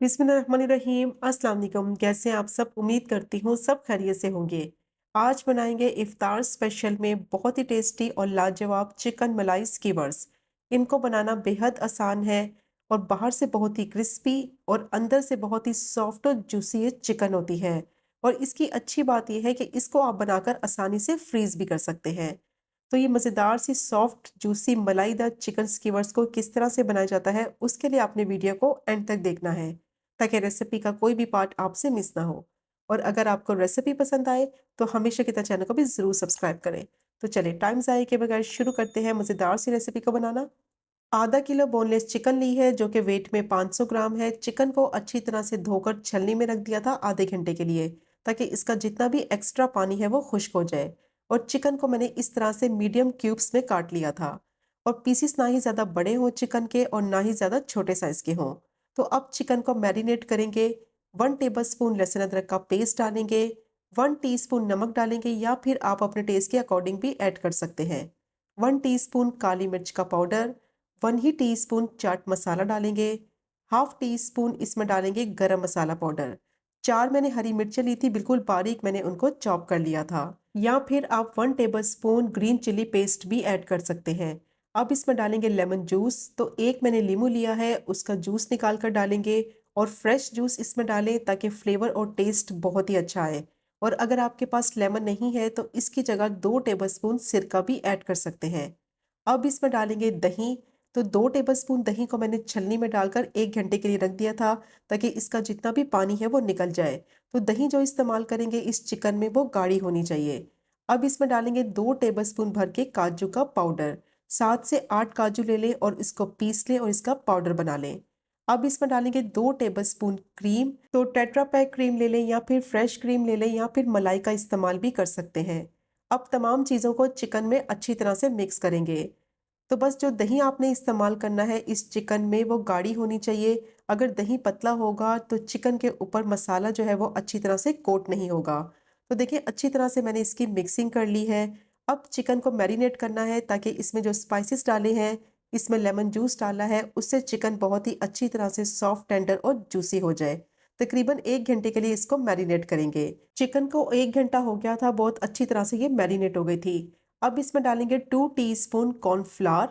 बिस्मिल्लाहिर्रहमानिर्रहीम। अस्सलाम वालेकुम। कैसे हैं आप सब? उम्मीद करती हूँ सब खैरियत से होंगे। आज बनाएंगे इफ्तार स्पेशल में बहुत ही टेस्टी और लाजवाब चिकन मलाई स्कीवर्स। इनको बनाना बेहद आसान है और बाहर से बहुत ही क्रिस्पी और अंदर से बहुत ही सॉफ्ट और जूसी ये चिकन होती है। और इसकी अच्छी बात यह है कि इसको आप बनाकर आसानी से फ्रीज भी कर सकते हैं। तो ये मज़ेदार सी सॉफ्ट जूसी मलाईदार चिकन स्कीवर्स को किस तरह से बनाया जाता है, उसके लिए आपने वीडियो को एंड तक देखना है ताकि रेसिपी का कोई भी पार्ट आपसे मिस ना हो। और अगर आपको रेसिपी पसंद आए तो हमेशा की तरह चैनल को भी ज़रूर सब्सक्राइब करें। तो चलिए टाइम ज़ाये के बगैर शुरू करते हैं मज़ेदार सी रेसिपी को बनाना। आधा किलो बोनलेस चिकन ली है जो कि वेट में 500 ग्राम है। चिकन को अच्छी तरह से धोकर छलनी में रख दिया था आधे घंटे के लिए, ताकि इसका जितना भी एक्स्ट्रा पानी है वो खुश्क हो जाए। और चिकन को मैंने इस तरह से मीडियम क्यूब्स में काट लिया था। और पीसीस ना ही ज़्यादा बड़े हों चिकन के और ना ही ज़्यादा छोटे साइज़ के हों। तो अब चिकन को मैरिनेट करेंगे। 1 टेबलस्पून लहसुन अदरक का पेस्ट डालेंगे, 1 टीस्पून नमक डालेंगे या फिर आप अपने टेस्ट के अकॉर्डिंग भी ऐड कर सकते हैं। 1 टीस्पून काली मिर्च का पाउडर, 1 ही टीस्पून चाट मसाला डालेंगे, हाफ टी स्पून इसमें डालेंगे गरम मसाला पाउडर। 4 मैंने हरी मिर्चें ली थी, बिल्कुल बारीक मैंने उनको चॉप कर लिया था। या फिर आप 1 टेबलस्पून ग्रीन चिली पेस्ट भी ऐड कर सकते हैं। अब इसमें डालेंगे लेमन जूस। तो एक मैंने नींबू लिया है, उसका जूस निकाल कर डालेंगे और फ्रेश जूस इसमें डालें ताकि फ्लेवर और टेस्ट बहुत ही अच्छा आए। और अगर आपके पास लेमन नहीं है तो इसकी जगह 2 टेबलस्पून सिरका भी ऐड कर सकते हैं। अब इसमें डालेंगे दही। तो 2 टेबलस्पून दही को मैंने छलनी में डालकर 1 घंटे के लिए रख दिया था ताकि इसका जितना भी पानी है वो निकल जाए। तो दही जो इस्तेमाल करेंगे इस चिकन में वो गाढ़ी होनी चाहिए। अब इसमें डालेंगे 2 टेबलस्पून भर के काजू का पाउडर। 7 से 8 काजू ले लें और इसको पीस लें और इसका पाउडर बना लें। अब इसमें डालेंगे 2 टेबलस्पून क्रीम। तो टेट्रा पैक क्रीम ले लें या फिर फ्रेश क्रीम ले लें या फिर मलाई का इस्तेमाल भी कर सकते हैं। अब तमाम चीज़ों को चिकन में अच्छी तरह से मिक्स करेंगे। तो बस जो दही आपने इस्तेमाल करना है इस चिकन में वो गाढ़ी होनी चाहिए। अगर दही पतला होगा तो चिकन के ऊपर मसाला जो है वो अच्छी तरह से कोट नहीं होगा। तो देखिए अच्छी तरह से मैंने इसकी मिक्सिंग कर ली है। अब चिकन को मैरिनेट करना है ताकि इसमें जो स्पाइसेस डाले हैं, इसमें लेमन जूस डाला है, उससे चिकन बहुत ही अच्छी तरह से सॉफ्ट टेंडर और जूसी हो जाए। तकरीबन 1 घंटे के लिए इसको मैरिनेट करेंगे। चिकन को 1 घंटा हो गया था, बहुत अच्छी तरह से ये मैरिनेट हो गई थी। अब इसमें डालेंगे 2 टीस्पून कॉर्नफ्लावर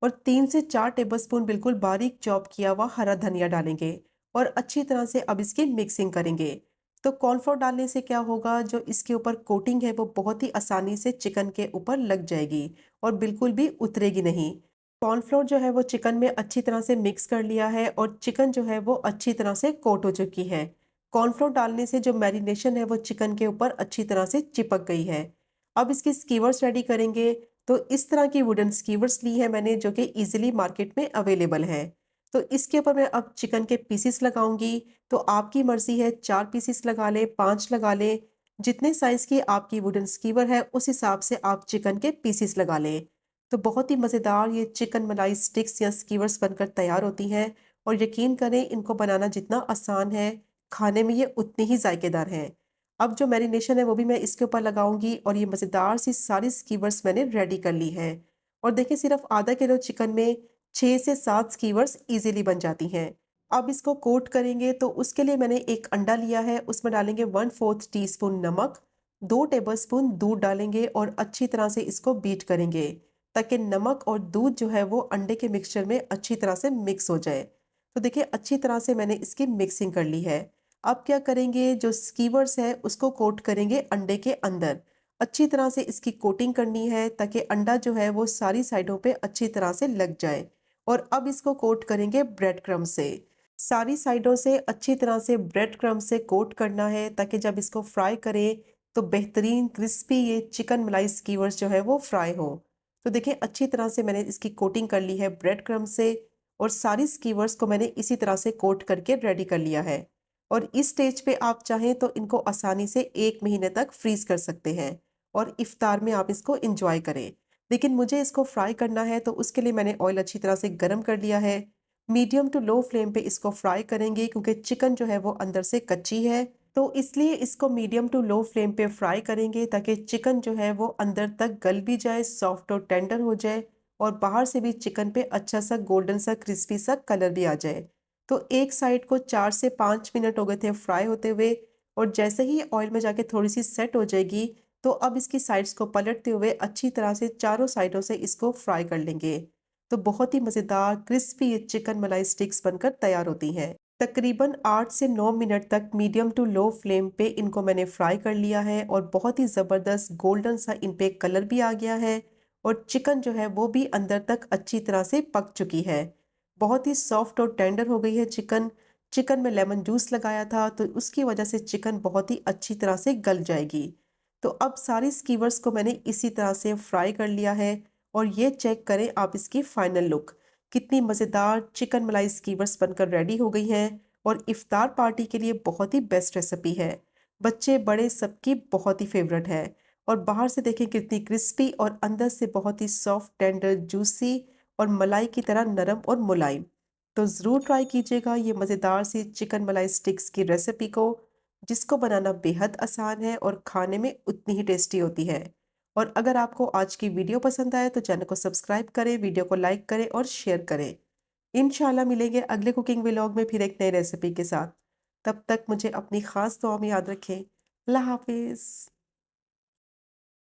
और 3 से 4 टेबलस्पून बिल्कुल बारीक चॉप किया हुआ हरा धनिया डालेंगे और अच्छी तरह से अब इसकी मिक्सिंग करेंगे। तो कॉर्नफ्लोर डालने से क्या होगा, जो इसके ऊपर कोटिंग है वो बहुत ही आसानी से चिकन के ऊपर लग जाएगी और बिल्कुल भी उतरेगी नहीं। कॉर्नफ्लोर जो है वो चिकन में अच्छी तरह से मिक्स कर लिया है और चिकन जो है वो अच्छी तरह से कोट हो चुकी है। कॉर्नफ्लोर डालने से जो मैरिनेशन है वो चिकन के ऊपर अच्छी तरह से चिपक गई है। अब इसके स्कीवर्स रेडी करेंगे। तो इस तरह की वुडन स्कीवर्स ली है मैंने जो कि इजीली मार्केट में अवेलेबल है। तो इसके ऊपर मैं अब चिकन के पीसेस लगाऊंगी। तो आपकी मर्जी है, 4 पीसेस लगा लें, 5 लगा लें। जितने साइज की आपकी वुडन स्कीवर है उस हिसाब से आप चिकन के पीसेस लगा लें। तो बहुत ही मज़ेदार ये चिकन मलाई स्टिक्स या स्कीवर्स बनकर तैयार होती हैं। और यकीन करें इनको बनाना जितना आसान है, खाने में ये उतनी ही जायकेदार हैं। अब जो मैरिनेशन है वो भी मैं इसके ऊपर लगाऊंगी और ये मज़ेदार सी सारी स्कीवर्स मैंने रेडी कर ली है। और देखिए सिर्फ आधा किलो चिकन में 6 से 7 स्कीवर्स इजीली बन जाती हैं। अब इसको कोट करेंगे तो उसके लिए मैंने एक अंडा लिया है, उसमें डालेंगे 1/4 टीस्पून नमक, 2 टेबलस्पून दूध डालेंगे और अच्छी तरह से इसको बीट करेंगे ताकि नमक और दूध जो है वो अंडे के मिक्सचर में अच्छी तरह से मिक्स हो जाए। तो देखिए अच्छी तरह से मैंने इसकी मिक्सिंग कर ली है। अब क्या करेंगे, जो स्कीवर्स है उसको कोट करेंगे अंडे के अंदर। अच्छी तरह से इसकी कोटिंग करनी है ताकि अंडा जो है वो सारी साइडों पे अच्छी तरह से लग जाए। और अब इसको कोट करेंगे ब्रेड क्रम्ब से। सारी साइडों से अच्छी तरह से ब्रेड क्रम्ब से कोट करना है ताकि जब इसको फ्राई करें तो बेहतरीन क्रिस्पी ये चिकन मलाई स्कीवर्स जो है वो फ्राई हो। तो देखिए अच्छी तरह से मैंने इसकी कोटिंग कर ली है ब्रेड क्रम्ब से और सारी स्कीवर्स को मैंने इसी तरह से कोट करके रेडी कर लिया है। और इस स्टेज पे आप चाहें तो इनको आसानी से 1 महीने तक फ्रीज कर सकते हैं और इफ्तार में आप इसको एंजॉय करें। लेकिन मुझे इसको फ्राई करना है तो उसके लिए मैंने ऑयल अच्छी तरह से गर्म कर लिया है। मीडियम टू लो फ्लेम पे इसको फ्राई करेंगे क्योंकि चिकन जो है वो अंदर से कच्ची है। तो इसलिए इसको मीडियम टू लो फ्लेम पे फ्राई करेंगे ताकि चिकन जो है वो अंदर तक गल भी जाए, सॉफ्ट और टेंडर हो जाए और बाहर से भी चिकन पे अच्छा सा गोल्डन सा क्रिस्पी सा कलर भी आ जाए। तो एक साइड को 4 से 5 मिनट हो गए थे फ्राई होते हुए और जैसे ही ऑयल में जाके थोड़ी-सी सेट हो जाएगी, तो अब इसकी साइड्स को पलटते हुए अच्छी तरह से चारों साइडों से इसको फ्राई कर लेंगे। तो बहुत ही मज़ेदार क्रिस्पी ये चिकन मलाई स्टिक्स बनकर तैयार होती हैं। तकरीबन 8 से 9 मिनट तक मीडियम टू लो फ्लेम पे इनको मैंने फ्राई कर लिया है और बहुत ही ज़बरदस्त गोल्डन सा इन पे कलर भी आ गया है और चिकन जो है वो भी अंदर तक अच्छी तरह से पक चुकी है। बहुत ही सॉफ्ट और टेंडर हो गई है चिकन। चिकन में लेमन जूस लगाया था तो उसकी वजह से चिकन बहुत ही अच्छी तरह से गल जाएगी। तो अब सारी स्कीवर्स को मैंने इसी तरह से फ्राई कर लिया है और ये चेक करें आप इसकी फाइनल लुक। कितनी मज़ेदार चिकन मलाई स्कीवर्स बनकर रेडी हो गई हैं और इफ्तार पार्टी के लिए बहुत ही बेस्ट रेसिपी है। बच्चे बड़े सबकी बहुत ही फेवरेट है और बाहर से देखें कितनी क्रिस्पी और अंदर से बहुत ही सॉफ्ट टेंडर जूसी और मलाई की तरह नरम और मुलायम। तो ज़रूर ट्राई कीजिएगा ये मज़ेदार सी चिकन मलाई स्टिक्स की रेसिपी को, जिसको बनाना बेहद आसान है और खाने में उतनी ही टेस्टी होती है। और अगर आपको आज की वीडियो पसंद आए तो चैनल को सब्सक्राइब करें, वीडियो को लाइक करें और शेयर करें। इंशाल्लाह मिलेंगे अगले कुकिंग व्लॉग में फिर एक नई रेसिपी के साथ। तब तक मुझे अपनी ख़ास दुआ में याद रखें। अल्लाह हाफ़िज़।